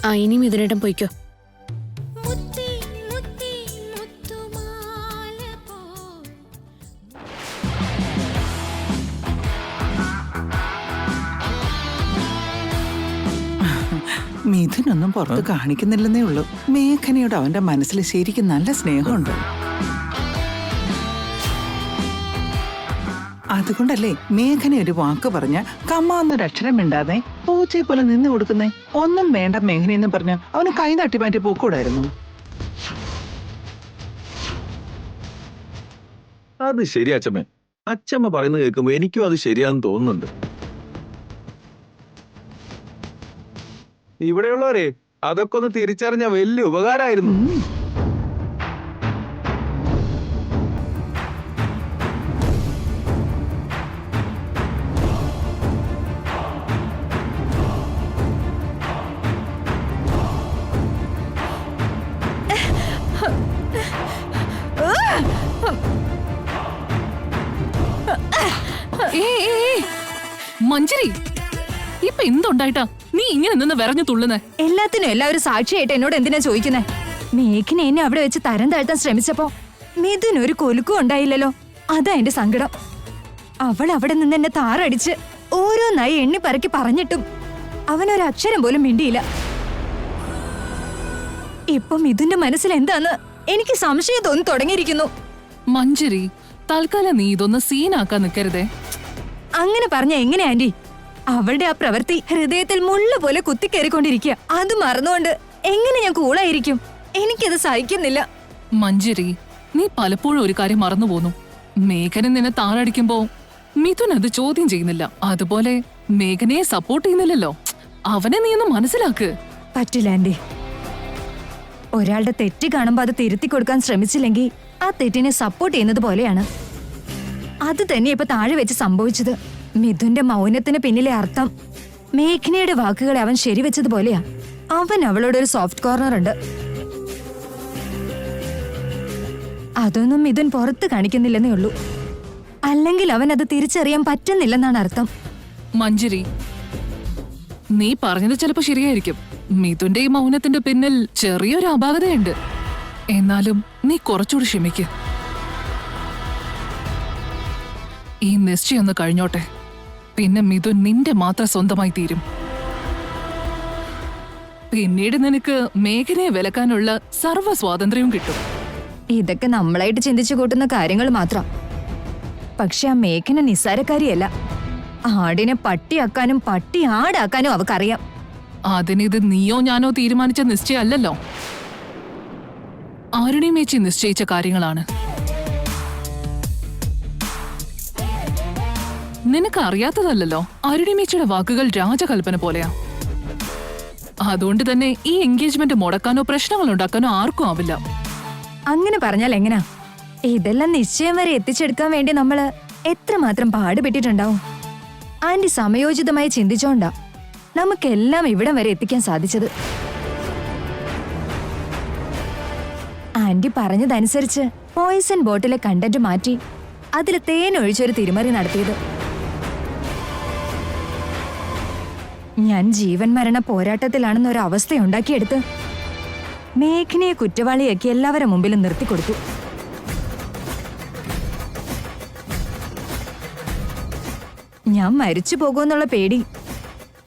ആ ഇനി മിഥുനേട്ടൻ പോയിക്കോ. മിഥുനൊന്നും പുറത്ത് കാണിക്കുന്നില്ലെന്നേ ഉള്ളൂ. മേഘനയോട് അവന്റെ മനസ്സിൽ ശരിക്കും നല്ല സ്നേഹമുണ്ട്. അതുകൊണ്ടല്ലേ മേഘന ഒരു വാക്ക് പറഞ്ഞ കമ്മാന്നൊരു അക്ഷരം മിണ്ടാതെ പൂച്ചയെ പോലെ നിന്ന് കൊടുക്കുന്നേ. ഒന്നും വേണ്ട മേഘനയെന്ന് പറഞ്ഞ അവന് കൈ തട്ടി മാറ്റി പോക്കൂടായിരുന്നു. അത് ശരി അച്ഛമ്മ. അച്ഛമ്മ പറയുന്നത് കേൾക്കുമ്പോ എനിക്കും അത് ശരിയാന്ന് തോന്നുന്നുണ്ട്. ഇവിടെയുള്ളവരെ അതൊക്കെ ഒന്ന് തിരിച്ചറിഞ്ഞ വലിയ ഉപകാരമായിരുന്നു. മഞ്ജരി, ഇപ്പൊ എന്തുണ്ടായിട്ടാ നീ ഇങ്ങനെ നിന്ന് വിറഞ്ഞു തുള്ളുന്നേ? എല്ലാത്തിനും എല്ലാവരും സാക്ഷിയായിട്ട് എന്നോട് എന്തിനാ ചോദിക്കുന്നേ? മേഘന എന്നെ അവിടെ വെച്ച് തരം താഴ്ത്താൻ ശ്രമിച്ചപ്പോ മിഥുനൊരു കൊലുക്കും ഉണ്ടായില്ലല്ലോ. അതാ എന്റെ സങ്കടം. അവൾ അവിടെ നിന്ന് എന്നെ താറടിച്ച് ഓരോന്നായി എണ്ണി പറക്കി പറഞ്ഞിട്ടും അവനൊരക്ഷരം പോലും മിണ്ടിയില്ല. ഇപ്പൊ മിഥുന്റെ മനസ്സിൽ എന്താന്ന് എനിക്ക് സംശയം തോന്നി തുടങ്ങിയിരിക്കുന്നു. മഞ്ജരി, തൽക്കാലം നീ ഇതൊന്ന് സീനാക്കാൻ നിൽക്കരുതേ. അങ്ങനെ പറഞ്ഞ എങ്ങനെ ആന്റി? അവളുടെ ആ പ്രവൃത്തി ഹൃദയത്തിൽ മുള്ള പോലെ കുത്തിക്കേറിക്കൊണ്ടിരിക്കുക. അത് മറന്നുകൊണ്ട് എങ്ങനെ ഞാൻ കൂളായിരിക്കും? എനിക്കത് സഹിക്കുന്നില്ല. മഞ്ജരി, നീ പലപ്പോഴും ഒരു കാര്യം മറന്നുപോന്നു. മേഘന നിന്നെ താറടിക്കുമ്പോ മിഥുൻ അത് ചോദ്യം ചെയ്യുന്നില്ല. അതുപോലെ മേഘനയെ സപ്പോർട്ട് ചെയ്യുന്നില്ലല്ലോ. അവനെ നീ ഒന്ന് മനസ്സിലാക്ക്. പറ്റില്ല ആന്റി. ഒരാളുടെ തെറ്റ് കാണുമ്പോ അത് തിരുത്തി കൊടുക്കാൻ ശ്രമിച്ചില്ലെങ്കിൽ ആ തെറ്റിനെ സപ്പോർട്ട് ചെയ്യുന്നത് പോലെയാണ്. അത് തന്നെ ഇപ്പൊ താഴെ വെച്ച് സംഭവിച്ചത്. മിഥുന്റെ മൗനത്തിന് പിന്നിലെ അർത്ഥം മേഘനയുടെ വാക്കുകളെ അവൻ ശരിവെച്ചതുപോലെയാ. അവൻ അവളോട് ഒരു സോഫ്റ്റ് കോർണർ ഉണ്ട്. അതൊന്നും മിഥുൻ പുറത്ത് കാണിക്കുന്നില്ലെന്നേ ഉള്ളൂ. അല്ലെങ്കിൽ അവൻ അത് തിരിച്ചറിയാൻ പറ്റുന്നില്ലെന്നാണ് അർത്ഥം. മഞ്ജരി, നീ പറഞ്ഞത് ചിലപ്പോ ശരിയായിരിക്കും. മിഥുന്റെ ഈ മൗനത്തിന്റെ പിന്നിൽ ചെറിയൊരു അപാകതയുണ്ട്. എന്നാലും നീ കുറച്ചുകൂടി ക്ഷമിക്ക്. ഈ നിശ്ചയം ഒന്ന് കഴിഞ്ഞോട്ടെ. പിന്നെ മിഥുൻ നിന്റെ മാത്രം സ്വന്തമായി തീരും. പിന്നീട് നിനക്ക് മേഘനയെ വിലക്കാനുള്ള സർവ്വ സ്വാതന്ത്ര്യവും കിട്ടും. ഇതൊക്കെ നമ്മളായിട്ട് ചിന്തിച്ചു കൂട്ടുന്ന കാര്യങ്ങൾ മാത്രം. പക്ഷെ ആ മേഘന നിസ്സാരക്കാരിയല്ല. ആടിനെ പട്ടിയാക്കാനും പട്ടി ആടാക്കാനും അവക്കറിയാം. അതിനിത് നീയോ ഞാനോ തീരുമാനിച്ച നിശ്ചയമല്ലല്ലോ. അരുണിമേച്ചി നിശ്ചയിച്ച കാര്യങ്ങളാണ്. നിനക്ക് അറിയാത്തതല്ലോ, അരുണിമേച്ചിയുടെ വാക്കുകൾ രാജകൽപ്പന പോലെയാ. അതുകൊണ്ട് തന്നെ ഈ എൻഗേജ്മെന്റ് മുടക്കാനോ പ്രശ്നങ്ങൾ ഉണ്ടാക്കാനോ ആർക്കും ആവില്ല. അങ്ങനെ പറഞ്ഞാൽ എങ്ങനാ? ഇതെല്ലാം നിശ്ചയം വരെ എത്തിച്ചെടുക്കാൻ വേണ്ടി നമ്മള് എത്രമാത്രം പാടുപെട്ടിട്ടുണ്ടാവും. ആന്റി സമയോചിതമായി ചിന്തിച്ചോണ്ടാ നമുക്കെല്ലാം ഇവിടം വരെ എത്തിക്കാൻ സാധിച്ചത്. ആന്റി പറഞ്ഞതനുസരിച്ച് പോയിസൺ ബോട്ടിലെ കണ്ടന്റ് മാറ്റി അതിൽ തേനൊഴിച്ചൊരു തിരിമറി നടത്തിയത്. ഞാൻ ജീവൻ മരണ പോരാട്ടത്തിലാണെന്നൊരു അവസ്ഥയുണ്ടാക്കിയെടുത്ത് മേഘനയെ കുറ്റവാളിയാക്കി എല്ലാവരുടെ മുമ്പിലും നിർത്തിക്കൊടുത്തു. ഞാൻ മരിച്ചു പോകുമെന്നുള്ള പേടി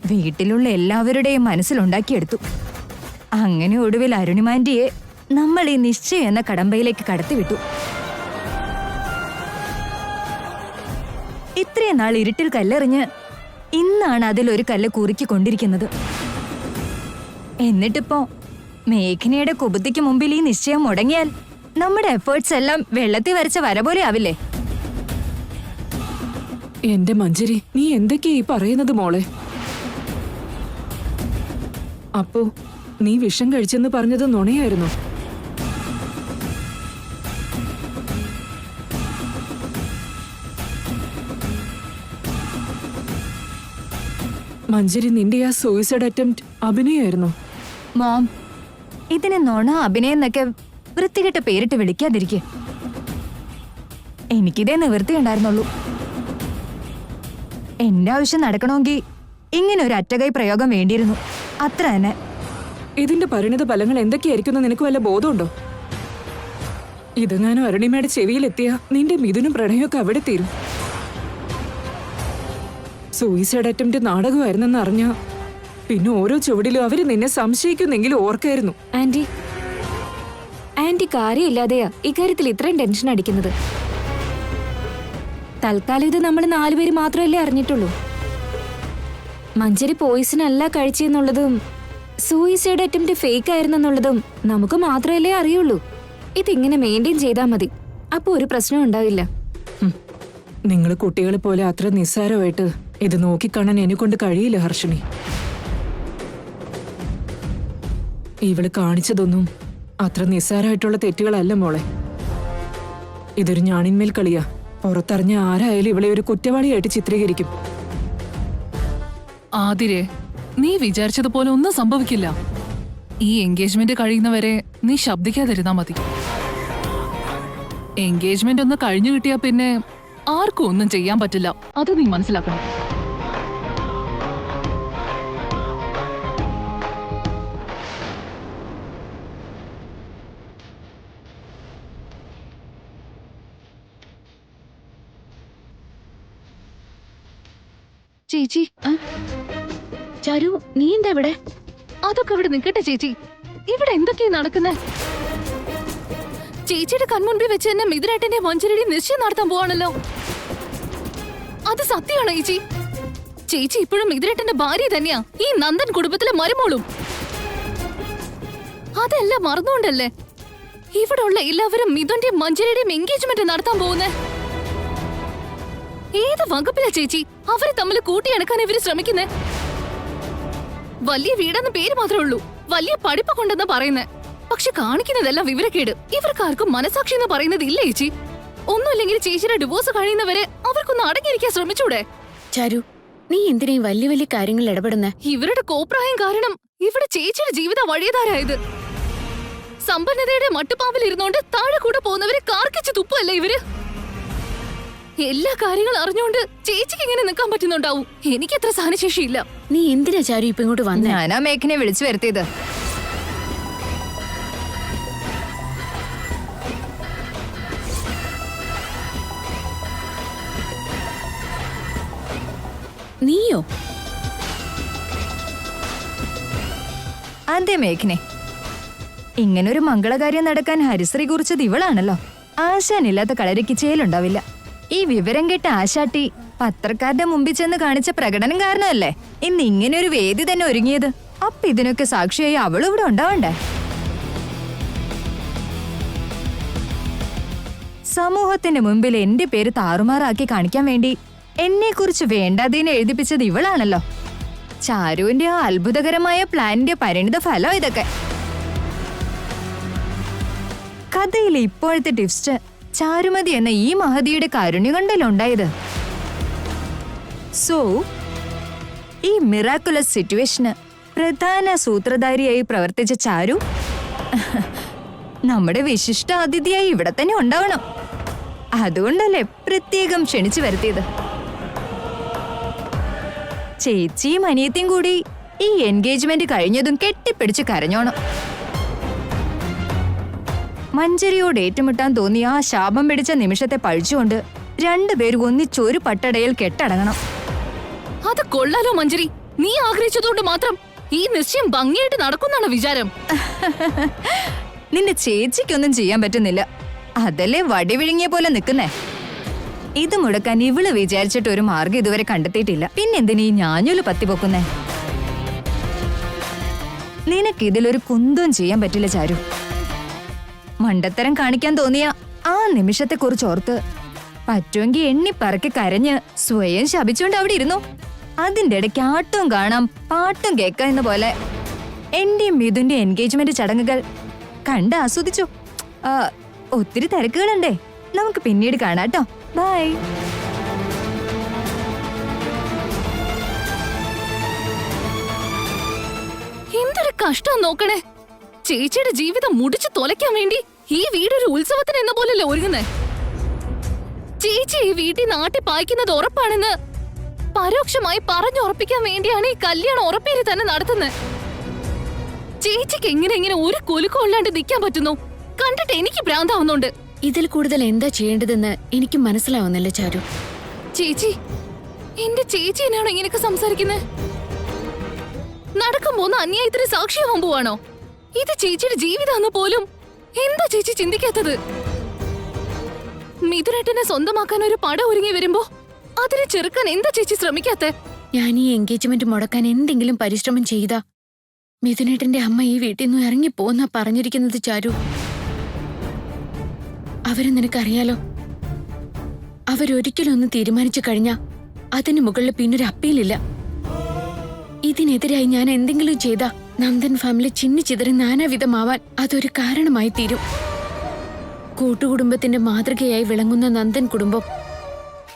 വീട്ടിലുള്ള എല്ലാവരുടെയും മനസ്സിലുണ്ടാക്കിയെടുത്തു. അങ്ങനെ ഒടുവിൽ അരുണിമാന്റിയെ നമ്മൾ ഈ നിശ്ചയം എന്ന കടമ്പയിലേക്ക് കടത്തിവിട്ടു. ഇത്രയും നാൾ ഇരുട്ടിൽ കല്ലെറിഞ്ഞ് ഇന്നാണ് അതിലൊരു കല്ല് കുറുക്കിക്കൊണ്ടിരിക്കുന്നത്. എന്നിട്ടിപ്പോ മേഘനയുടെ കുബുദ്ധിക്ക് മുമ്പിൽ ഈ നിശ്ചയം മുടങ്ങിയാൽ നമ്മുടെ എഫേർട്സ് എല്ലാം വെള്ളത്തിൽ വരച്ച വര പോലെ ആവില്ലേ? എന്റെ മഞ്ജരി, നീ എന്തൊക്കെയാ ഈ പറയുന്നത് മോളെ? അപ്പോ നീ വിഷം കഴിച്ചെന്ന് പറഞ്ഞത് നുണയായിരുന്നു? മഞ്ജരി, നിന്റെ ആ സൂയിസൈഡ് അറ്റംപ്റ്റ് അഭിനയമായിരുന്നു? മോം, ഇതിനെ നുണ അഭിനയം എന്നൊക്കെ വൃത്തികെട്ട പേരിട്ട് വിളിക്കാതിരിക്കെ. എനിക്കിതേ നിവൃത്തിയുണ്ടായിരുന്നുള്ളൂ. എന്റെ ആവശ്യം നടക്കണമെങ്കിൽ ഇങ്ങനെ ഒരു അറ്റകൈ പ്രയോഗം വേണ്ടിയിരുന്നു, അത്ര തന്നെ. ഇതിന്റെ പരിണിത ഫലങ്ങൾ എന്തൊക്കെയായിരിക്കും നിനക്ക് വല്ല ബോധമുണ്ടോ? ഇതെങ്ങാനും അരുണിമയുടെ ചെവിയിലെത്തിയ നിന്റെ മിഥുനും പ്രണയമൊക്കെ അവിടെ തീരും. സൂയിസൈഡ് അറ്റംപ്റ്റ് നാടകമായിരുന്നെന്ന് അറിഞ്ഞ പിന്നെ ഓരോ ചുവടിലും അവര് നിന്നെ സംശയിക്കുന്നെങ്കിലും ഓർക്കായിരുന്നു. ആന്റി കാര്യമില്ലാതെയാ ഇക്കാര്യത്തിൽ ഇത്രയും ടെൻഷൻ അടിക്കുന്നത്. തൽക്കാലം ഇത് നമ്മൾ 4 പേര് മാത്രമല്ലേ അറിഞ്ഞിട്ടുള്ളൂ. മഞ്ചരി പോയിസൺ അല്ല കഴിച്ചെന്നുള്ളതും സൂയിസൈഡ് അറ്റംപ്റ്റ് ഫേക്ക് ആയിരുന്നെന്നുള്ളതും നമുക്ക് മാത്രമല്ലേ അറിയുള്ളൂ. ഇതിങ്ങനെ മെയിൻറ്റെയിൻ ചെയ്താൽ മതി, അപ്പൊ ഒരു പ്രശ്നം ഉണ്ടാവില്ല. നിങ്ങൾ കുട്ടികളെ പോലെ അത്ര നിസ്സാരമായിട്ട് ഇത് നോക്കിക്കാണാൻ എന്നെ കൊണ്ട് കഴിയില്ല ഹർഷിണി. ഇവള് കാണിച്ചതൊന്നും അത്ര നിസ്സാരമായിട്ടുള്ള തെറ്റുകളല്ല മോളെ. ഇതൊരു ഞാണിന്മേൽ കളിയാ. പുറത്തറിഞ്ഞ ആരായാലും ഇവളെ ഒരു കുറ്റവാളിയായിട്ട് ചിത്രീകരിക്കും. ആതിരെ, നീ വിചാരിച്ചതുപോലെ ഒന്നും സംഭവിക്കില്ല. ഈ എൻഗേജ്മെന്റ് കഴിയുന്നവരെ നീ ശബ്ദിക്കാതിരുന്നാ മതി. എൻഗേജ്മെന്റ് ഒന്ന് കഴിഞ്ഞു കിട്ടിയാ പിന്നെ ആർക്കും ഒന്നും ചെയ്യാൻ പറ്റില്ല. അത് നീ മനസ്സിലാക്കണം. ചേച്ചി, ചരു, നീ എന്താ ഇവിടെ? അതൊക്കെ ഇവിടെ നിൽക്കട്ടെ ചേച്ചി. ഇവിടെ എന്തൊക്കെയാ നടക്കുന്നേ? ചേച്ചിയുടെ കൺമുൻപിൽ വെച്ച് തന്നെ മിഥുനേട്ടന്റെ മഞ്ചരിയുടെ നിശ്ചയം നടത്താൻ പോവാണല്ലോ. അത് സത്യമാണോ ചേച്ചി? ചേച്ചി ഇപ്പോഴും മിഥുനേട്ടന്റെ ഭാര്യ തന്നെയാ, ഈ നന്ദൻ കുടുംബത്തിലെ മരുമോളും. അതെല്ലാം മറന്നുകൊണ്ടല്ലേ ഇവിടെ ഉള്ള എല്ലാവരും മിഥുന്റെയും മഞ്ചരിയുടെയും എൻഗേജ്മെന്റ് നടത്താൻ പോകുന്നേ? ഏത് വകുപ്പിലാ ചേച്ചി അവരെ തമ്മിൽ കൂട്ടിയണക്കാൻ ഇവര് ശ്രമിക്കുന്നേ? വലിയ വീടെന്ന പേര് മാത്രമേ ഉള്ളൂ, വലിയ പഠിപ്പ് കൊണ്ടെന്ന് പറയുന്നേ. പക്ഷെ കാണിക്കുന്നതെല്ലാം വിവരക്കേട്. ഇവർക്കാർക്കും മനസാക്ഷി എന്ന് പറയുന്നത് ഇല്ല ചേച്ചി. ഒന്നുമില്ലെങ്കിൽ ചേച്ചിയുടെ ഡിവോഴ്സ് കഴിയുന്നവരെ അവർക്കൊന്ന് അടങ്ങിയിരിക്കാൻ ശ്രമിച്ചൂടെ? ചരു, നീ എന്തിനാ ഈ വലിയ വലിയ കാര്യങ്ങളിൽ ഇടപെടുന്നേ? ഇവരുടെ കോപ്രായം കാരണം ഇവിടെ ചേച്ചിയുടെ ജീവിതം വഴിയതാരായത്. സമ്പന്നതയുടെ മട്ടുപാമ്പിൽ ഇരുന്നോണ്ട് താഴെ കൂടെ പോകുന്നവരെ കാർക്കിച്ച് തുപ്പല്ലേ ഇവര്. എല്ലാ കാര്യങ്ങളും അറിഞ്ഞുകൊണ്ട് ചേച്ചിക്ക് ഇങ്ങനെ നിൽക്കാൻ പറ്റുന്നുണ്ടാവും. എനിക്കത്ര സഹനശേഷിയില്ല. നീ എന്തിനാ ചാരു ഇപ്പൊ ഇങ്ങോട്ട് വന്നേ? ഞാനാ മേഘനെ വിളിച്ചു വരുത്തിയത്. നീയോ? അതെ മേഘനെ, ഇങ്ങനൊരു മംഗളകാര്യം നടക്കാൻ ഹരിശ്രീ കുറിച്ചത് ഇവളാണല്ലോ. ആശാനില്ലാത്ത കളരിക്ക് ചേലുണ്ടാവില്ല. ഈ വിവരം കേട്ട ആശാട്ടി പത്രക്കാരുടെ മുമ്പിൽ ചെന്ന് കാണിച്ച പ്രകടനം കാരണമല്ലേ ഇന്ന് ഇങ്ങനെ ഒരു വേദി തന്നെ ഒരുങ്ങിയത്. അപ്പൊ ഇതിനൊക്കെ സാക്ഷിയായി അവളും ഇവിടെ ഉണ്ടാവണ്ടേ? സമൂഹത്തിന്റെ മുമ്പിൽ എന്റെ പേര് താറുമാറാക്കി കാണിക്കാൻ വേണ്ടി എന്നെ കുറിച്ച് വേണ്ടാതീനെ എഴുതിപ്പിച്ചത് ഇവളാണല്ലോ. ചാരുവിന്റെ ആ അത്ഭുതകരമായ പ്ലാനിന്റെ പരിണിത ഫലം ഇതൊക്കെ. കഥയിലെ ഇപ്പോഴത്തെ ടിപ്സ്റ്റ് ചാരുമതി എന്ന ഈ മഹതിയുടെ കാരുണ്യം കൊണ്ടല്ലുണ്ടായത്. സോ ഈ മിറാക്കുലസ് സിറ്റുവേഷന് പ്രധാന സൂത്രധാരിയായി പ്രവർത്തിച്ച ചാരു നമ്മുടെ വിശിഷ്ട അതിഥിയായി ഇവിടെ തന്നെ ഉണ്ടാവണം. അതുകൊണ്ടല്ലേ പ്രത്യേകം ക്ഷണിച്ചു വരുത്തിയത്. ചേച്ചിയും അനിയത്തിയും കൂടി ഈ എൻഗേജ്മെന്റ് കഴിഞ്ഞതും കെട്ടിപ്പിടിച്ച് കരഞ്ഞോണം. മഞ്ചരിയോട് ഏറ്റുമുട്ടാൻ തോന്നിയ ആ ശാപം പിടിച്ച നിമിഷത്തെ പഴിച്ചുകൊണ്ട് രണ്ടുപേരും ഒന്നിച്ചൊരു പട്ടടയിൽ കെട്ടടങ്ങണം. അത് കൊള്ളാലോ മഞ്ചരി. നീ ആഗ്രഹിച്ചതുകൊണ്ട് മാത്രം ഈ നിശ്ചയം ഭംഗിയായിട്ട് നടക്കുന്നാണ് വിചാരം? നിന്റെ ചേച്ചിക്കൊന്നും ചെയ്യാൻ പറ്റുന്നില്ല, അതല്ലേ വടി വിഴുങ്ങിയ പോലെ നിൽക്കുന്നേ. ഇത് മുടക്കാൻ ഇവള് വിചാരിച്ചിട്ട് ഒരു മാർഗം ഇതുവരെ കണ്ടെത്തിയിട്ടില്ല. പിന്നെന്തിനീ ഞാഞ്ഞൊരു പത്തി പൊക്കുന്നേ? നിനക്കിതിലൊരു കുന്തവും ചെയ്യാൻ പറ്റില്ല ചാരു. മണ്ടത്തരം കാണിക്കാൻ തോന്നിയ ആ നിമിഷത്തെ കുറിച്ച് ഓർത്ത് പറ്റുമെങ്കിൽ എണ്ണിപ്പറക്കി കരഞ്ഞ് സ്വയം ശപിച്ചുകൊണ്ട് അവിടെ ഇരുന്നു. അതിന്റെ ഇടയ്ക്ക് ആട്ടവും കാണാം പാട്ടും കേൾക്കാം എന്ന പോലെ എന്റെയും മിഥുന്റെ എൻഗേജ്മെന്റ് ചടങ്ങുകൾ കണ്ട് ആസ്വദിച്ചു. ഒത്തിരി തിരക്കുകളുണ്ടേ, നമുക്ക് പിന്നീട് കാണാട്ടോ. ബൈ. എന്തൊരു കഷ്ടം നോക്കണേ. ചേച്ചിയുടെ ജീവിതം മുടിച്ചു தொலைക്കാൻ വേണ്ടി ഈ വീടൊരു ഉത്സവത്തിന് എന്ന പോലല്ലേ ഒരുങ്ങുന്നേ. ചേച്ചി ഈ വീട്ടിൽ നാട്ടി പായിക്കുന്നത് ഉറപ്പാണെന്ന് പരോക്ഷമായി പറഞ്ഞുറപ്പിക്കാൻ വേണ്ടിയാണ് ഈ കല്യാണം ഉറപ്പേരി തന്നെ നടത്തുന്നത്. ചേച്ചിക്ക് എങ്ങനെ ഒരു കൊലുക്കം ഇല്ലാണ്ട് നിൽക്കാൻ പറ്റുന്നു? കണ്ടിട്ട് എനിക്ക് ഭ്രാന്താവുന്നുണ്ട്. ഇതിൽ കൂടുതൽ എന്താ ചെയ്യേണ്ടതെന്ന് എനിക്ക് മനസ്സിലാവുന്നില്ല ചാരു. ചേച്ചി, എന്റെ ചേച്ചി എന്നാണോ ഇങ്ങനെയൊക്കെ സംസാരിക്കുന്നത്? നടക്കാൻ പോകുന്ന അന്യായത്തിന് സാക്ഷിയാവാൻ പോവാണോ? ഇത് ചേച്ചിയുടെ ജീവിതാന്ന് പോലും എന്താ ചേച്ചി ചിന്തിക്കാത്തത്? മിഥുനേട്ടനെ സ്വന്തമാക്കാൻ ഒരു പടം ഒരുങ്ങി വരുമ്പോ അതിനെ ചെറുക്കാൻ എന്താ ചേച്ചി ശ്രമിക്കാത്തെ? ഞാൻ ഈ എൻഗേജ്മെന്റ് മുടക്കാൻ എന്തെങ്കിലും പരിശ്രമം ചെയ്താ മിഥുനേട്ടന്റെ അമ്മ ഈ വീട്ടിൽ നിന്ന് ഇറങ്ങിപ്പോന്നാ പറഞ്ഞിരിക്കുന്നത് ചാരു. അവരെ നിനക്കറിയാലോ, അവരൊരിക്കലും ഒന്ന് തീരുമാനിച്ചു കഴിഞ്ഞാ അതിന് മുകളിൽ പിന്നൊരു അപ്പീലില്ല. ഇതിനെതിരായി ഞാൻ എന്തെങ്കിലും ചെയ്താ നന്ദൻ ഫാമിലി ചിന്നിച്ചിതറി നാനാവിധമാവാൻ അതൊരു കാരണമായി തീരും. കൂട്ടുകുടുംബത്തിന്റെ മാതൃകയായി വിളങ്ങുന്ന നന്ദൻ കുടുംബം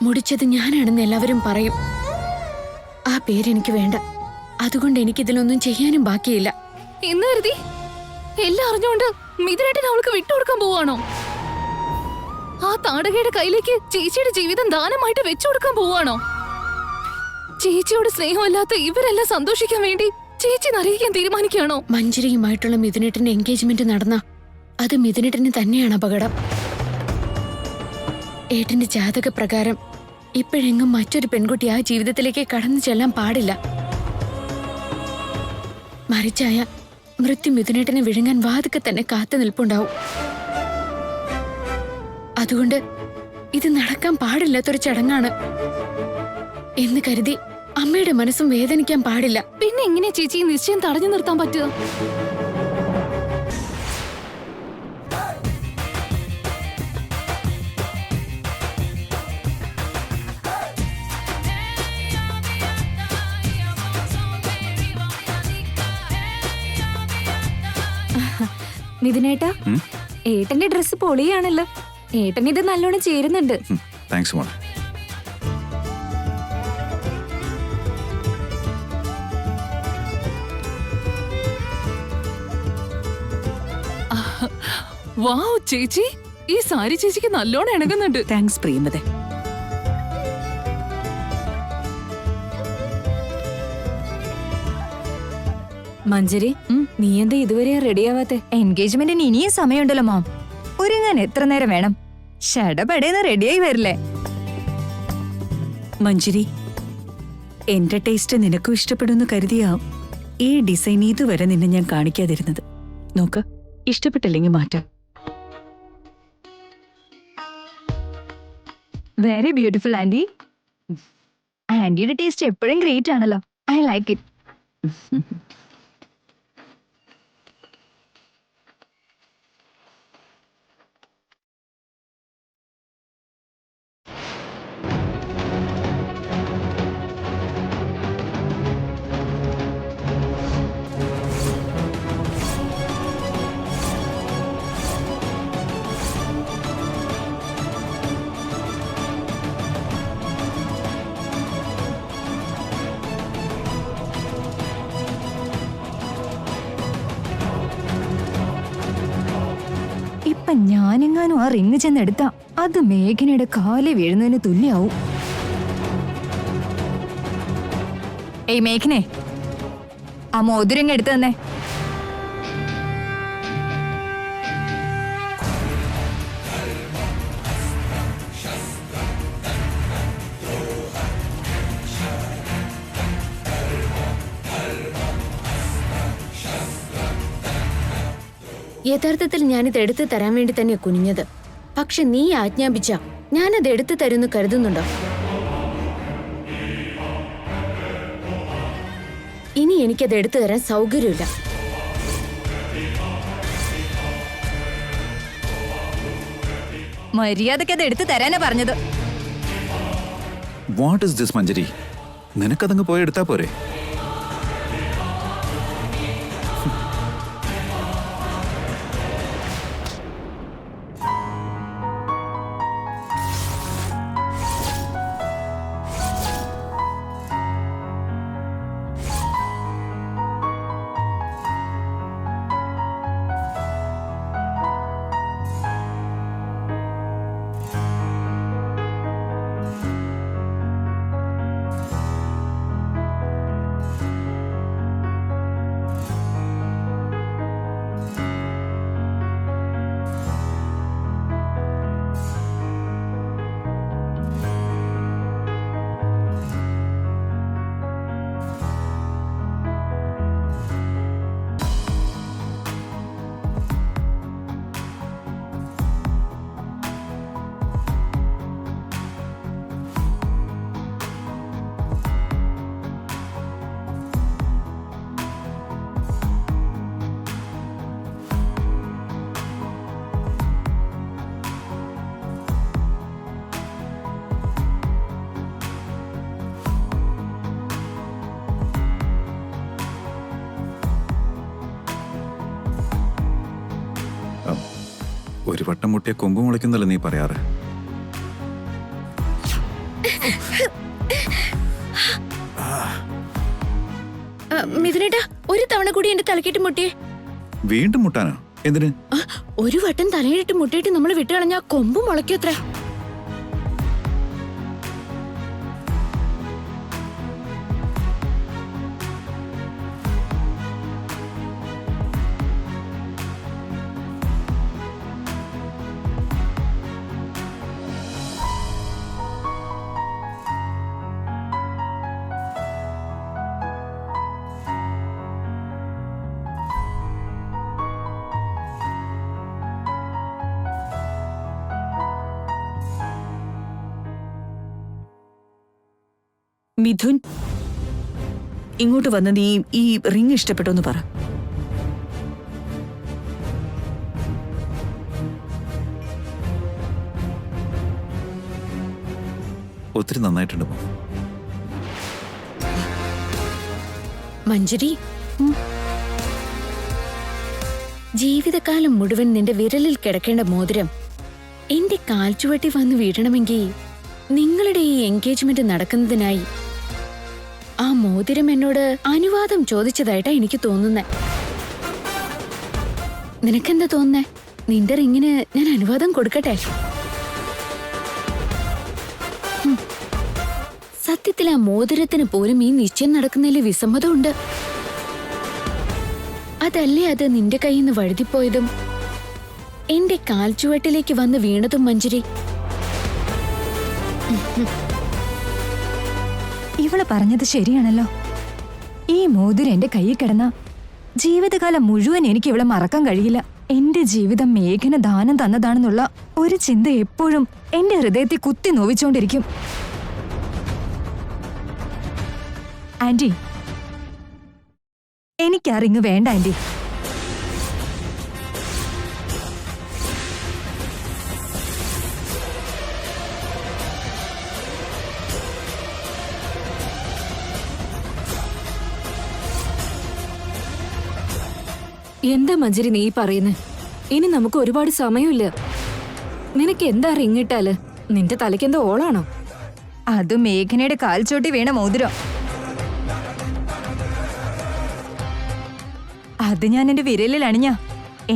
മുടിച്ചത് ഞാനാണെന്ന് എല്ലാവരും പറയും. ആ പേരെനിക്ക് വേണ്ട. അതുകൊണ്ട് എനിക്കിതിലൊന്നും ചെയ്യാനും ബാക്കിയില്ല. എന്ന് കരുതി എല്ലാം അറിഞ്ഞുകൊണ്ട് മിഥുനേട്ടൻ അവൾക്ക് വിട്ടുകൊടുക്കാൻ പോവാണോ? ആ താടകയുടെ കയ്യിലേക്ക് ചേച്ചിയുടെ ജീവിതം ദാനമായിട്ട് വെച്ചു കൊടുക്കാൻ പോവാണോ? ചേച്ചിയോട് സ്നേഹമല്ലാത്ത ഇവരെല്ലാം സന്തോഷിക്കാൻ വേണ്ടി ചേച്ചി നരകിക്കാൻ തീരുമാനിക്കുകയാണോ? മഞ്ജരിയുമായിട്ടുള്ള മിഥുനേട്ടന്റെ എൻഗേജ്മെന്റ് നടന്ന അത് മിഥുനേട്ടന് തന്നെയാണ് അപകടം. ഏട്ടന്റെ ജാതക പ്രകാരം ഇപ്പോഴെങ്ങും മറ്റൊരു പെൺകുട്ടി ആ ജീവിതത്തിലേക്ക് കടന്നു ചെല്ലാൻ പാടില്ല. മറിച്ചായ മൃത്യു മിഥുനേട്ടനെ വിഴുങ്ങാൻ വാതുക്കെ തന്നെ കാത്തു നിൽപ്പുണ്ടാവും. അതുകൊണ്ട് ഇത് നടക്കാൻ പാടില്ലാത്തൊരു ചടങ്ങാണ് എന്ന് കരുതി അമ്മയുടെ മനസ്സും വേദനിക്കാൻ പാടില്ല. പിന്നെ എങ്ങനെ ചേച്ചി ഈ നിശ്ചയം തടഞ്ഞു നിർത്താൻ പറ്റുക? മിഥുനേട്ടാ, ഏട്ടന്റെ ഡ്രസ് പൊളിയാണല്ലോ. ഏട്ടൻ ഇത് നല്ലോണം ചേരുന്നുണ്ട്. താങ്ക്സ് മോളെ. വാവ് ചേച്ചി, ഈ സാരി ചേച്ചിക്ക് നല്ലോണം ഇണങ്ങുന്നുണ്ട്. താങ്ക്സ് പ്രിയമതെ. മഞ്ജരി, നീ എന്താ ഇതുവരെ റെഡിയാവാത്തെ? എൻഗേജ്മെന്റിന് ഇനിയും സമയമുണ്ടല്ലോ മാം. ഒരുങ്ങാൻ എത്ര നേരം വേണം? ഷടപടേന്ന് റെഡിയായി വരില്ലേ? മഞ്ജരി, എന്റെ ടേസ്റ്റ് നിനക്കും ഇഷ്ടപ്പെടുന്നു കരുതിയാ ഈ ഡിസൈൻ ഇതുവരെ നിന്നെ ഞാൻ കാണിക്കാതിരുന്നത്. നോക്ക്, ഇഷ്ടപ്പെട്ടില്ലെങ്കിൽ മാറ്റാം. Very beautiful aunty. ആന്റിയുടെ ടേസ്റ്റ് എപ്പോഴും ഗ്രേറ്റ് ആണല്ലോ. I like it. ഇപ്പൊ ഞാനെങ്ങാനും ആ റിങ് ചെന്നെടുത്താ അത് മേഘനയുടെ കാലി വീഴുന്നതിന് തുല്യാവും. ഏയ് മേഘനെ, ആ മോതിരങ്ങ് എടുത്തു തന്നെ. യഥാർത്ഥത്തിൽ ഞാനിത് എടുത്തു തരാൻ വേണ്ടി തന്നെ കുനിഞ്ഞത്. പക്ഷെ നീ ആജ്ഞാപിച്ച ഞാനത് എടുത്തു തരുന്നു കരുതുന്നുണ്ടോ? ഇനി എനിക്കത് എടുത്തു തരാൻ സൗകര്യമില്ല. മര്യാദക്ക് അത് എടുത്തു തരാനാ പറഞ്ഞത്. വാട്ട് ഇസ് ദിസ് മഞ്ജരി? നിനക്കതങ്ങ് പോയി എടുത്താ പോരെ? വട്ടം മുട്ടിയ കൊമ്പ് മുളയ്ക്കുന്നല്ലോ നീ പറയാറ്. മിഥുനേട്ടാ, ഒരു തവണ കൂടി എന്റെ തലക്കിട്ട് മുട്ടിയേ. വീണ്ടും മുട്ടാനോ? എന്തിന്? ഒരു വട്ടം തലയിലിട്ട് മുട്ടിയിട്ട് നമ്മൾ വിട്ടുകളഞ്ഞാ കൊമ്പ് മുളയ്ക്കത്ര. മിഥുൻ, ഇങ്ങോട്ട് വന്ന് നീ ഈ റിങ് ഇഷ്ടപ്പെട്ടോന്ന് പറ. ഒത്തിരി നന്നായിട്ടുണ്ട് മോം. മഞ്ജരി, ജീവിതകാലം മുഴുവൻ നിന്റെ വിരലിൽ കിടക്കേണ്ട മോതിരം എന്റെ കാൽച്ചുവട്ടി വന്ന് വീഴണമെങ്കിൽ നിങ്ങളുടെ ഈ എൻഗേജ്മെന്റ് നടക്കുന്നതിനായി ആ മോതിരം എന്നോട് അനുവാദം ചോദിച്ചതായിട്ടാ എനിക്ക് തോന്നുന്നേ. നിനക്കെന്താ തോന്നുന്നേ? നിന്റെ റിങ്ങിന് ഞാൻ അനുവാദം കൊടുക്കട്ടെ? സത്യത്തിൽ ആ മോതിരത്തിന് പോലും ഈ നിശ്ചയം നടക്കുന്നതിൽ വിസമ്മതമുണ്ട്. അതല്ലേ അത് നിന്റെ കയ്യിൽ നിന്ന് വഴുതിപ്പോയതും എന്റെ കാൽച്ചുവട്ടിലേക്ക് വന്ന് വീണതും മഞ്ജരി? ഇവള് പറഞ്ഞത് ശരിയാണല്ലോ. ഈ മോതിരം എന്റെ കയ്യിൽ കിടന്ന ജീവിതകാലം മുഴുവൻ എനിക്ക് ഇവളെ മറക്കാൻ കഴിയില്ല. എന്റെ ജീവിതം മേഘന ദാനം തന്നതാണെന്നുള്ള ഒരു ചിന്ത എപ്പോഴും എന്റെ ഹൃദയത്തെ കുത്തി നോവിച്ചോണ്ടിരിക്കും. ആന്റി, എനിക്ക് ആ റിങ് വേണ്ട ആന്റി. എന്താ മഞ്ജരി നീ പറയുന്നത്? ഇനി നമുക്ക് ഒരുപാട് സമയമില്ല. നിനക്ക് എന്താ റിങ്ങിട്ടാല്? നിന്റെ തലയ്ക്ക് എന്താ ഓളാണോ? അത് മേഘനയുടെ കാൽച്ചോട്ടി വീണ മോതിരം. അത് ഞാൻ എന്റെ വിരലിൽ അണിഞ്ഞ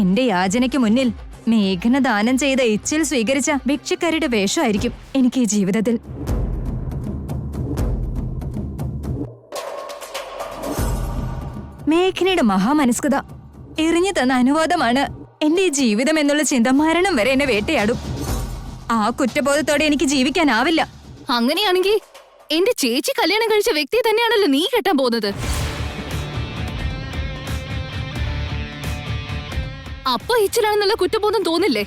എന്റെ യാചനയ്ക്ക് മുന്നിൽ മേഘന ദാനം ചെയ്ത എച്ചിൽ സ്വീകരിച്ച ഭിക്ഷക്കാരുടെ വേഷമായിരിക്കും എനിക്ക് ഈ ജീവിതത്തിൽ. മേഘനയുടെ മഹാമനസ്കത എറിഞ്ഞു തന്ന അനുവാദമാണ് എന്റെ ഈ ജീവിതം എന്നുള്ള ചിന്ത മരണം വരെ എന്നെ വേട്ടയാടും. ആ കുറ്റബോധത്തോടെ എനിക്ക് ജീവിക്കാനാവില്ല. അങ്ങനെയാണെങ്കിൽ എന്റെ ചേച്ചി കല്യാണം കഴിച്ച വ്യക്തി തന്നെയാണല്ലോ നീ കെട്ടാൻ പോകുന്നത്. അപ്പൊ ഇച്ചിലാണെന്നുള്ള കുറ്റബോധം തോന്നില്ലേ?